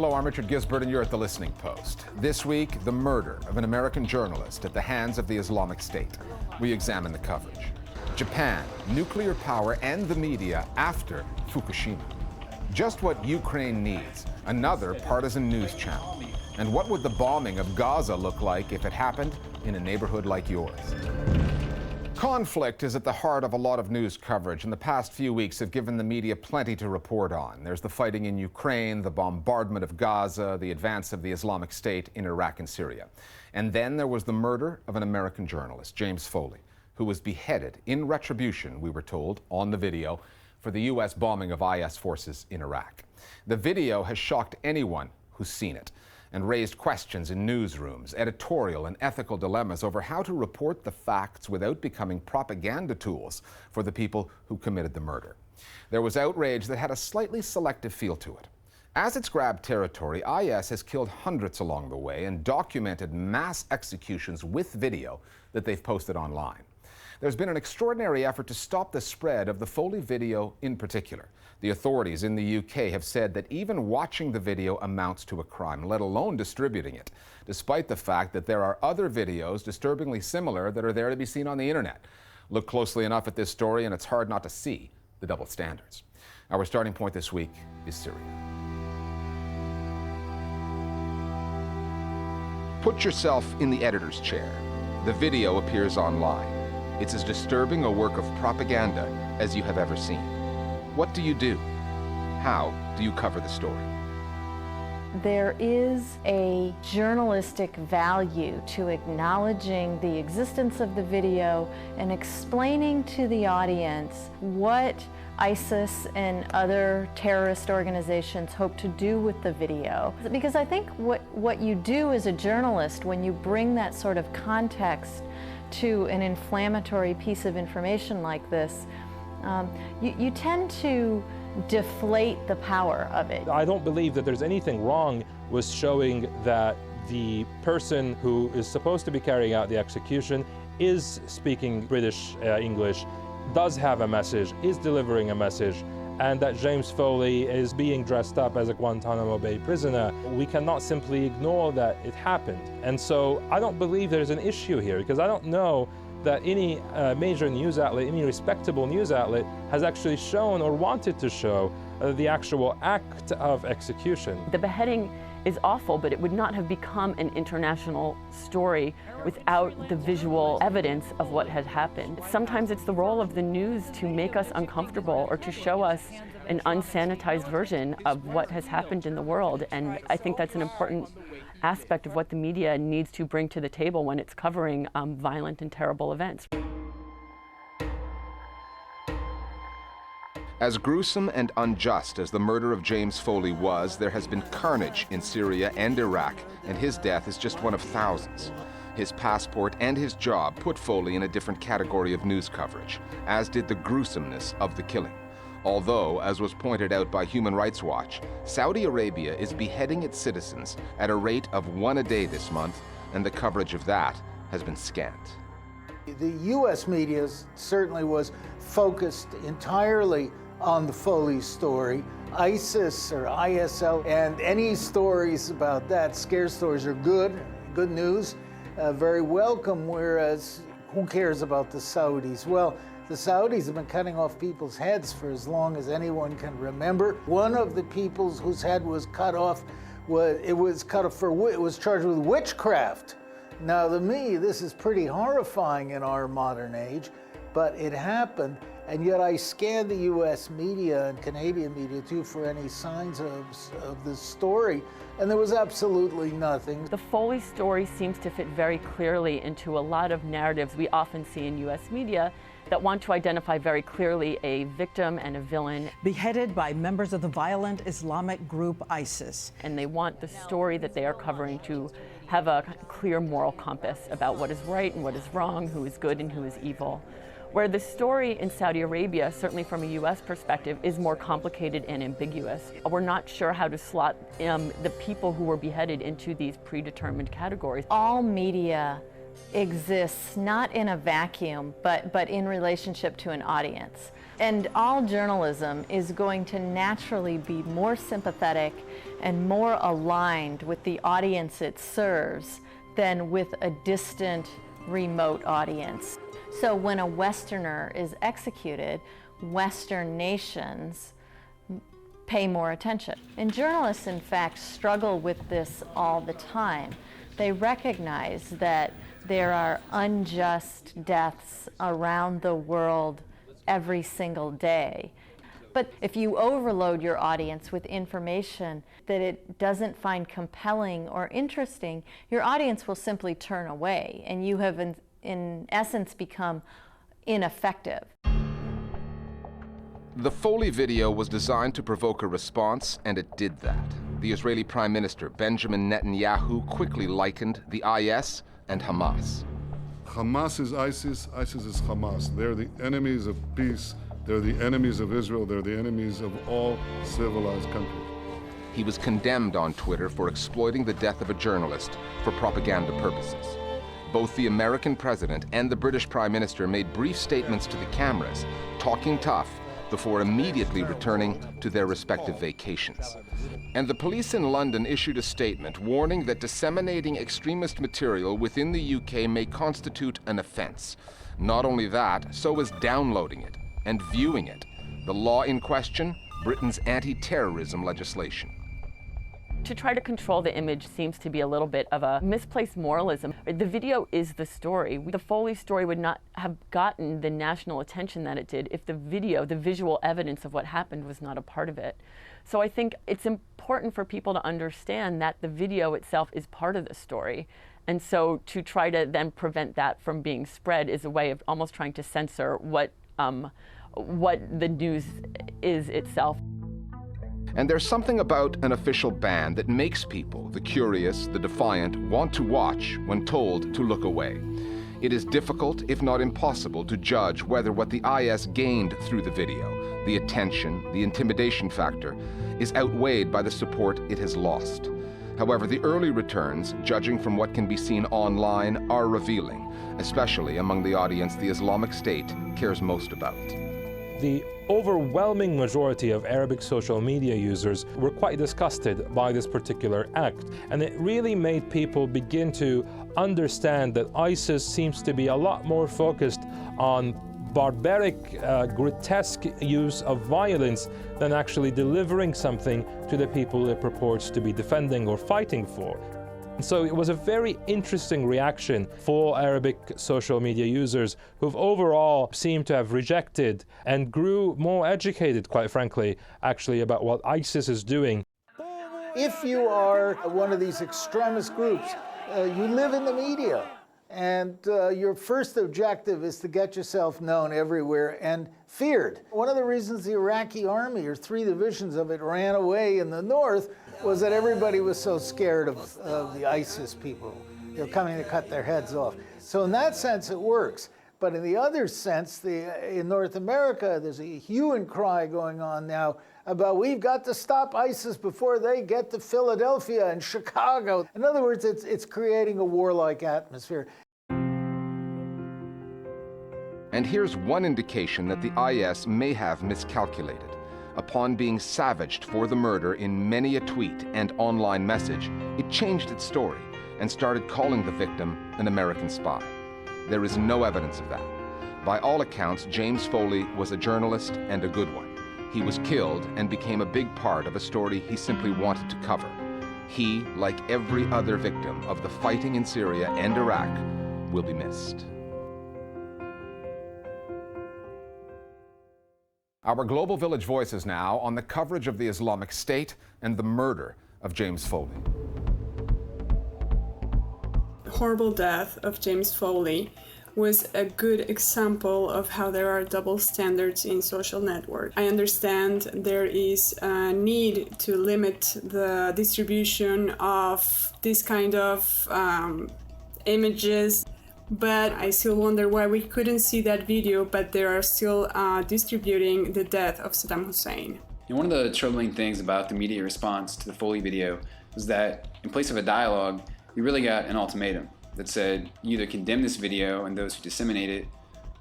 Hello, I'm Richard Gisbert, and you're at The Listening Post. This week, the murder of an American journalist at the hands of the Islamic State. We examine the coverage. Japan, nuclear power, and the media after Fukushima. Just what Ukraine needs, another partisan news channel. And what would the bombing of Gaza look like if it happened in a neighborhood like yours? Conflict is at the heart of a lot of news coverage, and the past few weeks have given the media plenty to report on. There's the fighting in Ukraine, the bombardment of Gaza, the advance of the Islamic State in Iraq and Syria. And then there was the murder of an American journalist, James Foley, who was beheaded in retribution, we were told, on the video, for the U.S. bombing of IS forces in Iraq. The video has shocked anyone who's seen it and raised questions in newsrooms, editorial and ethical dilemmas over how to report the facts without becoming propaganda tools for the people who committed the murder. There was outrage that had a slightly selective feel to it. As it's grabbed territory, IS has killed hundreds along the way and documented mass executions with video that they've posted online. There's been an extraordinary effort to stop the spread of the Foley video in particular. The authorities in the UK have said that even watching the video amounts to a crime, let alone distributing it, despite the fact that there are other videos disturbingly similar that are there to be seen on the internet. Look closely enough at this story and it's hard not to see the double standards. Our starting point this week is Syria. Put yourself in the editor's chair. The video appears online. It's as disturbing a work of propaganda as you have ever seen. What do you do? How do you cover the story? There is a journalistic value to acknowledging the existence of the video and explaining to the audience what ISIS and other terrorist organizations hope to do with the video. Because I think what you do as a journalist when you bring that sort of context to an inflammatory piece of information like this, you tend to deflate the power of it. I don't believe that there's anything wrong with showing that the person who is supposed to be carrying out the execution is speaking British English, does have a message, is delivering a message, and that James Foley is being dressed up as a Guantanamo Bay prisoner. We cannot simply ignore that it happened. And so I don't believe there's an issue here, because I don't know that any major news outlet, any respectable news outlet, has actually shown or wanted to show the actual act of execution. The beheading is awful, but it would not have become an international story without the visual evidence of what had happened. Sometimes it's the role of the news to make us uncomfortable or to show us an unsanitized version of what has happened in the world, and I think that's an important aspect of what the media needs to bring to the table when it's covering violent and terrible events. As gruesome and unjust as the murder of James Foley was, there has been carnage in Syria and Iraq, and his death is just one of thousands. His passport and his job put Foley in a different category of news coverage, as did the gruesomeness of the killing. Although, as was pointed out by Human Rights Watch, Saudi Arabia is beheading its citizens at a rate of one a day this month, and the coverage of that has been scant. The U.S. media certainly was focused entirely on the Foley story. ISIS or ISL, and any stories about that, scare stories, are good news, very welcome, whereas who cares about the Saudis? Well, the Saudis have been cutting off people's heads for as long as anyone can remember. One of the people whose head was cut off, it was charged with witchcraft. Now, to me, this is pretty horrifying in our modern age, but it happened, and yet I scanned the U.S. media and Canadian media too for any signs of this story, and there was absolutely nothing. The Foley story seems to fit very clearly into a lot of narratives we often see in U.S. media that want to identify very clearly a victim and a villain. Beheaded by members of the violent Islamic group ISIS. And they want the story that they are covering to have a clear moral compass about what is right and what is wrong, who is good and who is evil. Where the story in Saudi Arabia, certainly from a U.S. perspective, is more complicated and ambiguous. We're not sure how to slot the people who were beheaded into these predetermined categories. All media exists not in a vacuum, but in relationship to an audience. And all journalism is going to naturally be more sympathetic and more aligned with the audience it serves than with a distant, remote audience. So when a Westerner is executed, Western nations pay more attention. And journalists, in fact, struggle with this all the time. They recognize that there are unjust deaths around the world every single day. But if you overload your audience with information that it doesn't find compelling or interesting, your audience will simply turn away, and you have in essence become ineffective. The Foley video was designed to provoke a response, and it did that. The Israeli Prime Minister Benjamin Netanyahu quickly likened the IS and Hamas. Hamas is ISIS, ISIS is Hamas. They're the enemies of peace. They're the enemies of Israel. They're the enemies of all civilized countries. He was condemned on Twitter for exploiting the death of a journalist for propaganda purposes. Both the American president and the British Prime Minister made brief statements to the cameras, talking tough, before immediately returning to their respective vacations. And the police in London issued a statement warning that disseminating extremist material within the UK may constitute an offence. Not only that, so is downloading it and viewing it. The law in question, Britain's anti-terrorism legislation. To try to control the image seems to be a little bit of a misplaced moralism. The video is the story. The Foley story would not have gotten the national attention that it did if the video, the visual evidence of what happened, was not a part of it. So I think it's important for people to understand that the video itself is part of the story. And so to try to then prevent that from being spread is a way of almost trying to censor what the news is itself. And there's something about an official ban that makes people, the curious, the defiant, want to watch when told to look away. It is difficult, if not impossible, to judge whether what the IS gained through the video, the attention, the intimidation factor, is outweighed by the support it has lost. However, the early returns, judging from what can be seen online, are revealing, especially among the audience the Islamic State cares most about. The overwhelming majority of Arabic social media users were quite disgusted by this particular act, and it really made people begin to understand that ISIS seems to be a lot more focused on barbaric, grotesque use of violence than actually delivering something to the people it purports to be defending or fighting for. So it was a very interesting reaction for Arabic social media users who've overall seemed to have rejected and grew more educated, quite frankly, actually, about what ISIS is doing. If you are one of these extremist groups, you live in the media, and your first objective is to get yourself known everywhere and feared. One of the reasons the Iraqi army, or 3 divisions of it, ran away in the north was that everybody was so scared of the ISIS people. They're coming to cut their heads off. So in that sense, it works. But in the other sense, in North America, there's a hue and cry going on now about we've got to stop ISIS before they get to Philadelphia and Chicago. In other words, it's creating a warlike atmosphere. And here's one indication that the IS may have miscalculated. Upon being savaged for the murder in many a tweet and online message, it changed its story and started calling the victim an American spy. There is no evidence of that. By all accounts, James Foley was a journalist and a good one. He was killed and became a big part of a story he simply wanted to cover. He, like every other victim of the fighting in Syria and Iraq, will be missed. Our Global Village voices now on the coverage of the Islamic State and the murder of James Foley. The horrible death of James Foley was a good example of how there are double standards in social networks. I understand there is a need to limit the distribution of this kind of images. But I still wonder why we couldn't see that video, but they are still distributing the death of Saddam Hussein. One of the troubling things about the media response to the Foley video was that in place of a dialogue, we really got an ultimatum that said you either condemn this video and those who disseminate it,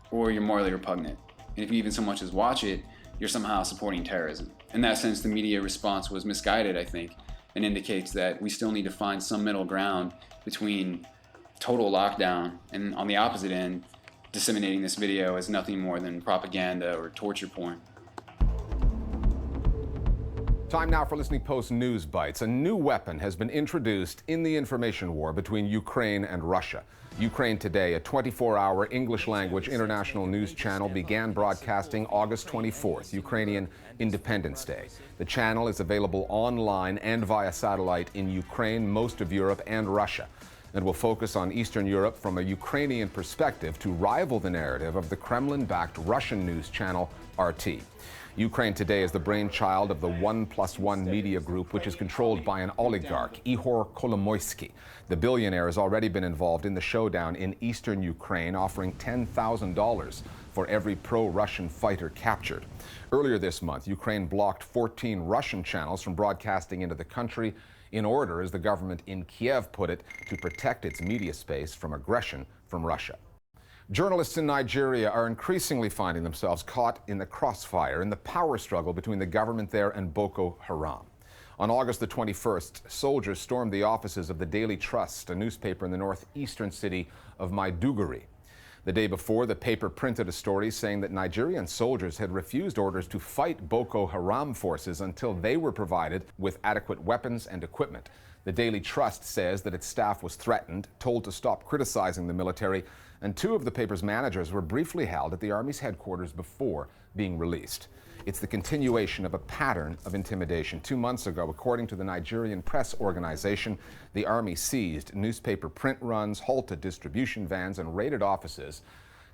or you're morally repugnant. And if you even so much as watch it, you're somehow supporting terrorism. In that sense, the media response was misguided, I think. and indicates that we still need to find some middle ground between total lockdown and, on the opposite end, disseminating this video as nothing more than propaganda or torture porn. Time now for Listening Post News Bites. A new weapon has been introduced in the information war between Ukraine and Russia. Ukraine Today, a 24-hour English-language international news channel, began broadcasting August 24th, Ukrainian Independence Day. The channel is available online and via satellite in Ukraine, most of Europe, and Russia. It will focus on Eastern Europe from a Ukrainian perspective to rival the narrative of the Kremlin-backed Russian news channel RT. Ukraine Today is the brainchild of the 1+1 media group, which is controlled by an oligarch, Ihor Kolomoisky. The billionaire has already been involved in the showdown in eastern Ukraine, offering $10,000 for every pro-Russian fighter captured. Earlier this month, Ukraine blocked 14 Russian channels from broadcasting into the country in order, as the government in Kiev put it, to protect its media space from aggression from Russia. Journalists in Nigeria are increasingly finding themselves caught in the crossfire in the power struggle between the government there and Boko Haram. On August the 21st, soldiers stormed the offices of the Daily Trust, a newspaper in the northeastern city of Maiduguri. The day before, the paper printed a story saying that Nigerian soldiers had refused orders to fight Boko Haram forces until they were provided with adequate weapons and equipment. The Daily Trust says that its staff was threatened, told to stop criticizing the military, and two of the paper's managers were briefly held at the Army's headquarters before being released. It's the continuation of a pattern of intimidation. 2 months ago, according to the Nigerian press organization, the Army seized newspaper print runs, halted distribution vans, and raided offices,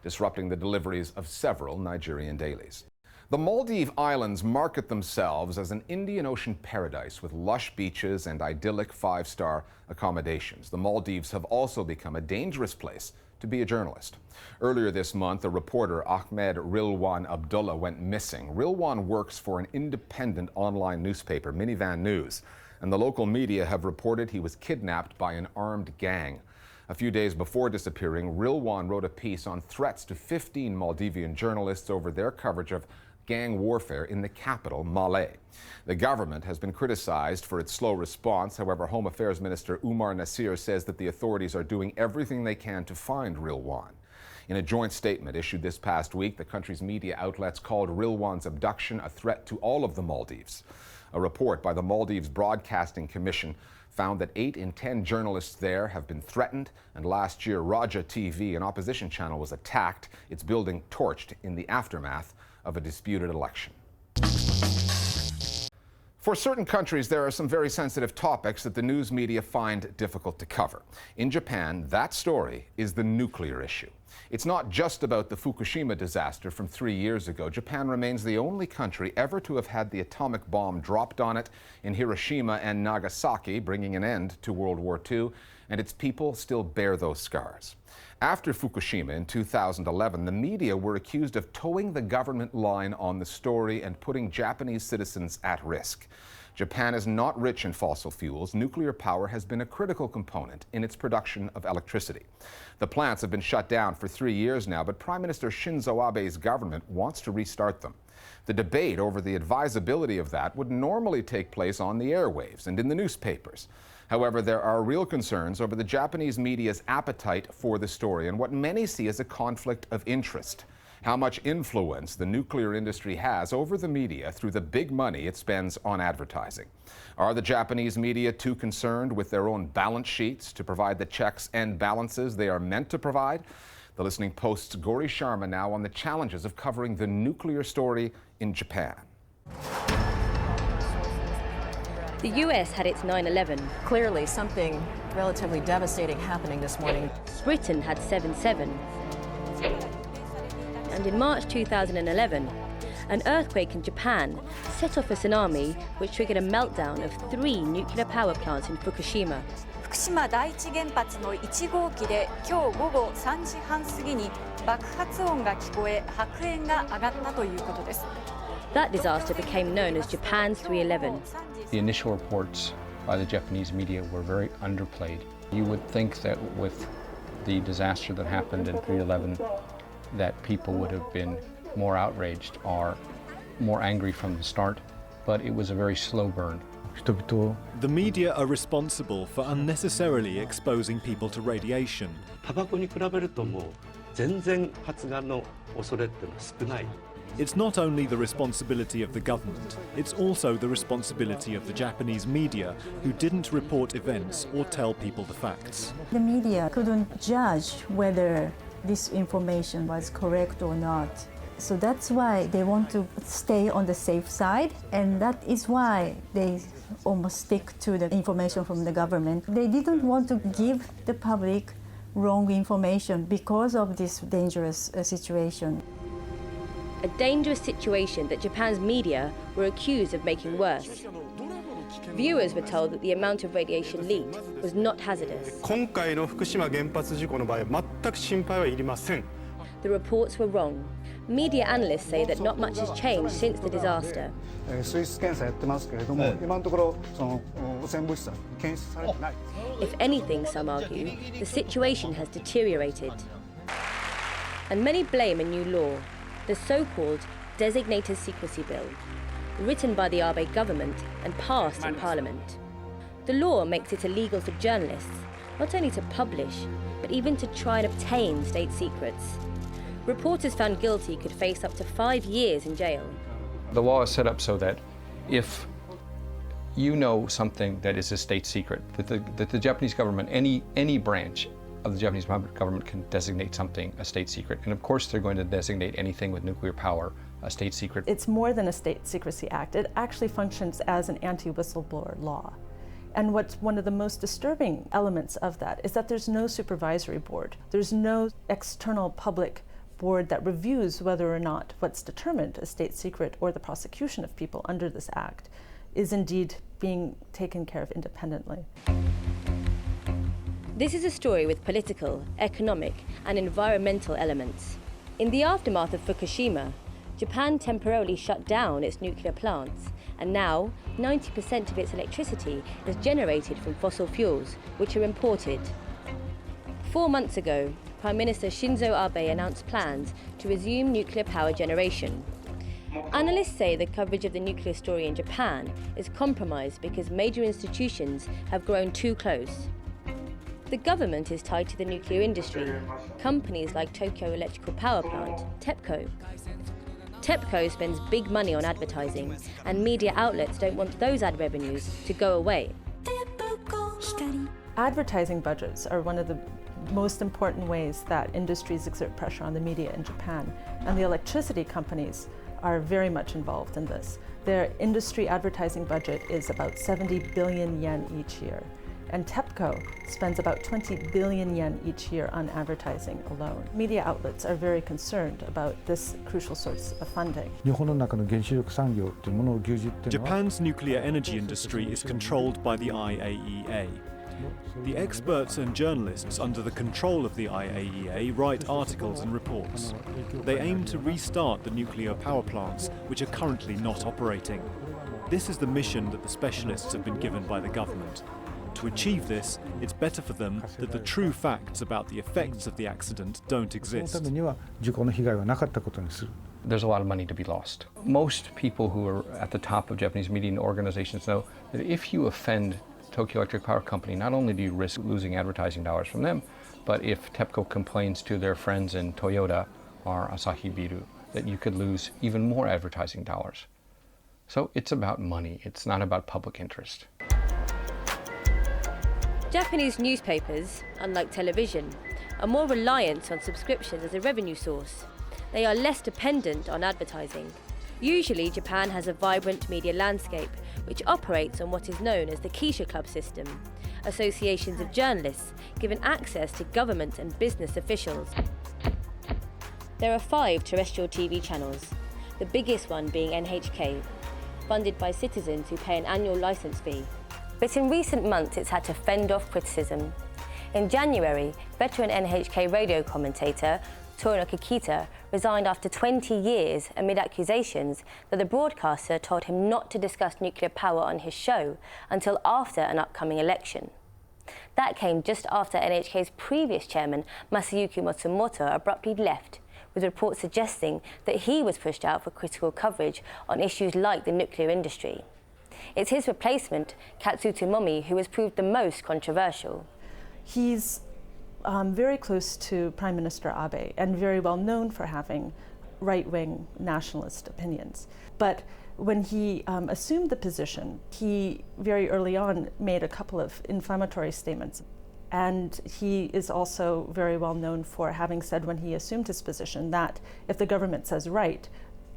disrupting the deliveries of several Nigerian dailies. The Maldive Islands market themselves as an Indian Ocean paradise with lush beaches and idyllic five-star accommodations. The Maldives have also become a dangerous place to be a journalist. Earlier this month, a reporter, Ahmed Rilwan Abdullah, went missing. Rilwan works for an independent online newspaper, Minivan News, and the local media have reported he was kidnapped by an armed gang. A few days before disappearing, Rilwan wrote a piece on threats to 15 Maldivian journalists over their coverage of gang warfare in the capital, Malé. The government has been criticized for its slow response. However, Home Affairs Minister Umar Nasir says that the authorities are doing everything they can to find Rilwan. In a joint statement issued this past week, the country's media outlets called Rilwan's abduction a threat to all of the Maldives. A report by the Maldives Broadcasting Commission found that 8 in 10 journalists there have been threatened, and last year Raja TV, an opposition channel, was attacked, its building torched in the aftermath of a disputed election. For certain countries, there are some very sensitive topics that the news media find difficult to cover. In Japan, that story is the nuclear issue. It's not just about the Fukushima disaster from 3 years ago. Japan remains the only country ever to have had the atomic bomb dropped on it in Hiroshima and Nagasaki, bringing an end to World War II, and its people still bear those scars. After Fukushima in 2011, the media were accused of towing the government line on the story and putting Japanese citizens at risk. Japan is not rich in fossil fuels. Nuclear power has been a critical component in its production of electricity. The plants have been shut down for 3 years now, but Prime Minister Shinzo Abe's government wants to restart them. The debate over the advisability of that would normally take place on the airwaves and in the newspapers. However, there are real concerns over the Japanese media's appetite for the story and what many see as a conflict of interest. How much influence the nuclear industry has over the media through the big money it spends on advertising. Are the Japanese media too concerned with their own balance sheets to provide the checks and balances they are meant to provide? The Listening Post's Gauri Sharma now on the challenges of covering the nuclear story in Japan. The U.S. had its 9/11. Clearly, something relatively devastating happening this morning. Britain had 7/7. And in March 2011, an earthquake in Japan set off a tsunami which triggered a meltdown of 3 nuclear power plants in Fukushima. 福島第一原発の1号機で今日午後3時半過ぎに爆発音が聞こえ、白煙が上がったということです。That disaster became known as Japan's 3/11. The initial reports by the Japanese media were very underplayed. You would think that with the disaster that happened in 3/11, that people would have been more outraged or more angry from the start, but it was a very slow burn. The media are responsible for unnecessarily exposing people to radiation. タバコに比べるともう全然発がんの恐れっていうのは少ない。 It's not only the responsibility of the government, it's also the responsibility of the Japanese media, who didn't report events or tell people the facts. The media couldn't judge whether this information was correct or not. So that's why they want to stay on the safe side, and that is why they almost stick to the information from the government. They didn't want to give the public wrong information because of this dangerous situation. A dangerous situation that Japan's media were accused of making worse. Viewers were told that the amount of radiation leaked was not hazardous. 今回の福島原発事故の場合は全く心配はいりません。 The reports were wrong. Media analysts say that not much has changed since the disaster. 水質検査やってますけれども、今のところその汚染物質は検出されてない。 If anything, some argue, the situation has deteriorated. And many blame a new law, the so-called Designated Secrecy Bill, written by the Abe government and passed in Parliament. The law makes it illegal for journalists not only to publish, but even to try and obtain state secrets. Reporters found guilty could face up to 5 years in jail. The law is set up so that if you know something that is a state secret, that the Japanese government, any branch of the Japanese government can designate something a state secret. And of course they're going to designate anything with nuclear power a state secret. It's more than a State Secrecy Act. It actually functions as an anti-whistleblower law. And what's one of the most disturbing elements of that is that there's no supervisory board. There's no external public board that reviews whether or not what's determined a state secret or the prosecution of people under this act is indeed being taken care of independently. This is a story with political, economic, and environmental elements. In the aftermath of Fukushima, Japan temporarily shut down its nuclear plants, and now 90% of its electricity is generated from fossil fuels, which are imported. 4 months ago, Prime Minister Shinzo Abe announced plans to resume nuclear power generation. Analysts say the coverage of the nuclear story in Japan is compromised because major institutions have grown too close. The government is tied to the nuclear industry, companies like Tokyo Electrical Power Plant, TEPCO. TEPCO spends big money on advertising, and media outlets don't want those ad revenues to go away. Advertising budgets are one of the most important ways that industries exert pressure on the media in Japan, and the electricity companies are very much involved in this. Their industry advertising budget is about 70 billion yen each year, and TEPCO spends about 20 billion yen each year on advertising alone. Media outlets are very concerned about this crucial source of funding. Japan's nuclear energy industry is controlled by the IAEA. The experts and journalists under the control of the IAEA write articles and reports. They aim to restart the nuclear power plants which are currently not operating. This is the mission that the specialists have been given by the government. To achieve this, it's better for them that the true facts about the effects of the accident don't exist. There's a lot of money to be lost. Most people who are at the top of Japanese media and organizations know that if you offend Tokyo Electric Power Company, not only do you risk losing advertising dollars from them, but if TEPCO complains to their friends in Toyota or Asahi Biru, that you could lose even more advertising dollars. So it's about money, it's not about public interest. Japanese newspapers, unlike television, are more reliant on subscriptions as a revenue source. They are less dependent on advertising. Usually, Japan has a vibrant media landscape, which operates on what is known as the Keisha Club system, associations of journalists given access to government and business officials. There are 5 terrestrial TV channels, the biggest one being NHK, funded by citizens who pay an annual license fee. But in recent months, it's had to fend off criticism. In January, veteran NHK radio commentator Toru Kikita resigned after 20 years amid accusations that the broadcaster told him not to discuss nuclear power on his show until after an upcoming election. That came just after NHK's previous chairman, Masayuki Matsumoto, abruptly left, with reports suggesting that he was pushed out for critical coverage on issues like the nuclear industry. It's his replacement, Katsutomomi, who has proved the most controversial. He's very close to Prime Minister Abe and very well known for having right-wing nationalist opinions. But when he assumed the position, he very early on made a couple of inflammatory statements. And he is also very well known for having said when he assumed his position that if the government says right,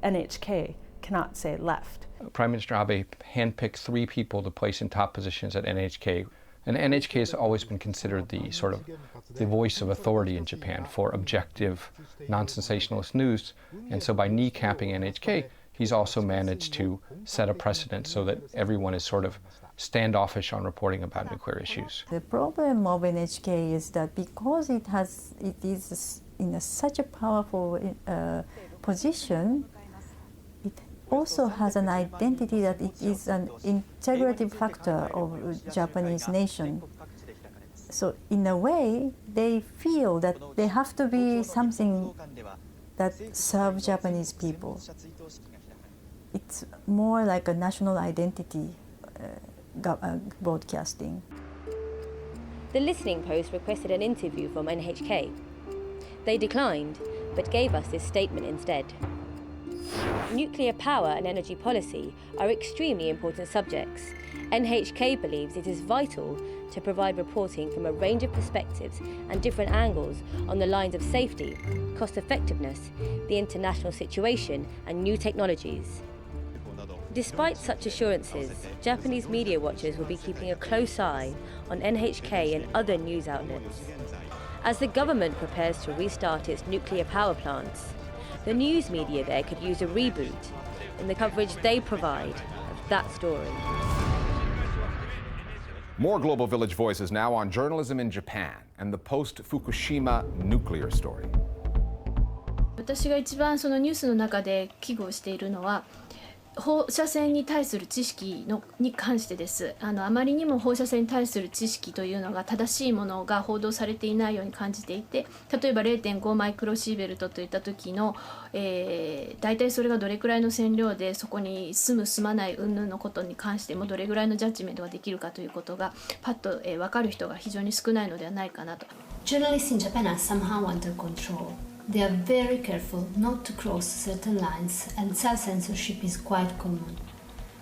NHK cannot say left. Prime Minister Abe handpicked 3 people to place in top positions at NHK. And NHK has always been considered the sort of the voice of authority in Japan for objective, non-sensationalist news. And so by kneecapping NHK, he's also managed to set a precedent so that everyone is sort of standoffish on reporting about nuclear issues. The problem of NHK is that because it is in such a powerful position, it also has an identity that it is an integrative factor of Japanese nation. So in a way, they feel that they have to be something that serves Japanese people. It's more like a national identity broadcasting. The Listening Post requested an interview from NHK. They declined, but gave us this statement instead. Nuclear power and energy policy are extremely important subjects. NHK believes it is vital to provide reporting from a range of perspectives and different angles on the lines of safety, cost effectiveness, the international situation, and new technologies. Despite such assurances, Japanese media watchers will be keeping a close eye on NHK and other news outlets. As the government prepares to restart its nuclear power plants, the news media there could use a reboot in the coverage they provide of that story. More Global Village Voices now on journalism in Japan and the post-Fukushima nuclear story. 私が一番そのニュースの中で危惧しているのは放射線に対する知識に関してです。あまりにも放射線に対する知識というのが正しいものが報道されていないように感じていて、例えば 0.5 マイクロシーベルトといった時の、大体それがどれくらいの線量でそこに住む住まない云々のことに関してもどれぐらいのジャッジメントができるかということがパッと、分かる人が非常に少ないのではないかなと。Journalists in Japan are somehow under control. They are very careful not to cross certain lines, and self-censorship is quite common.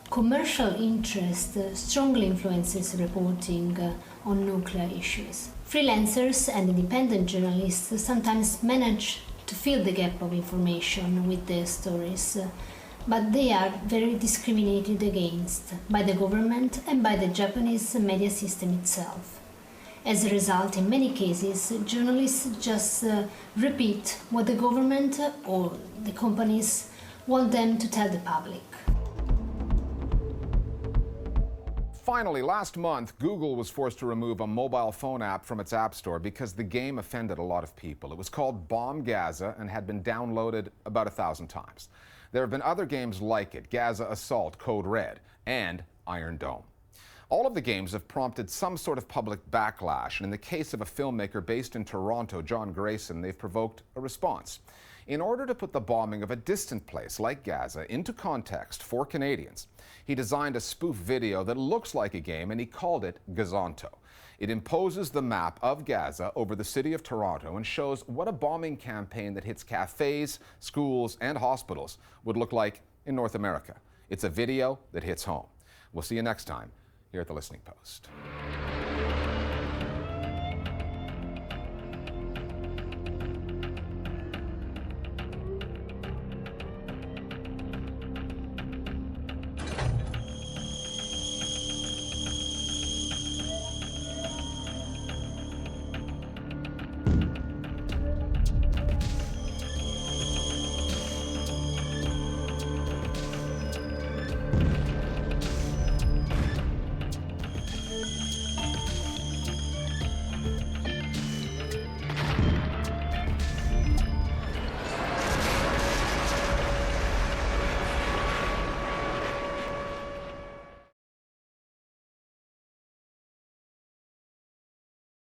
Commercial interest strongly influences reporting on nuclear issues. Freelancers and independent journalists sometimes manage to fill the gap of information with their stories, but they are very discriminated against by the government and by the Japanese media system itself. As a result, in many cases, journalists just repeat what the government or the companies want them to tell the public. Finally, last month, Google was forced to remove a mobile phone app from its App Store because the game offended a lot of people. It was called Bomb Gaza and had been downloaded about 1,000 times. There have been other games like it, Gaza Assault, Code Red, and Iron Dome. All of the games have prompted some sort of public backlash, and in the case of a filmmaker based in Toronto, John Grayson, they've provoked a response. In order to put the bombing of a distant place like Gaza into context for Canadians, he designed a spoof video that looks like a game, and he called it Gazonto. It imposes the map of Gaza over the city of Toronto and shows what a bombing campaign that hits cafes, schools, and hospitals would look like in North America. It's a video that hits home. We'll see you next time here at the Listening Post.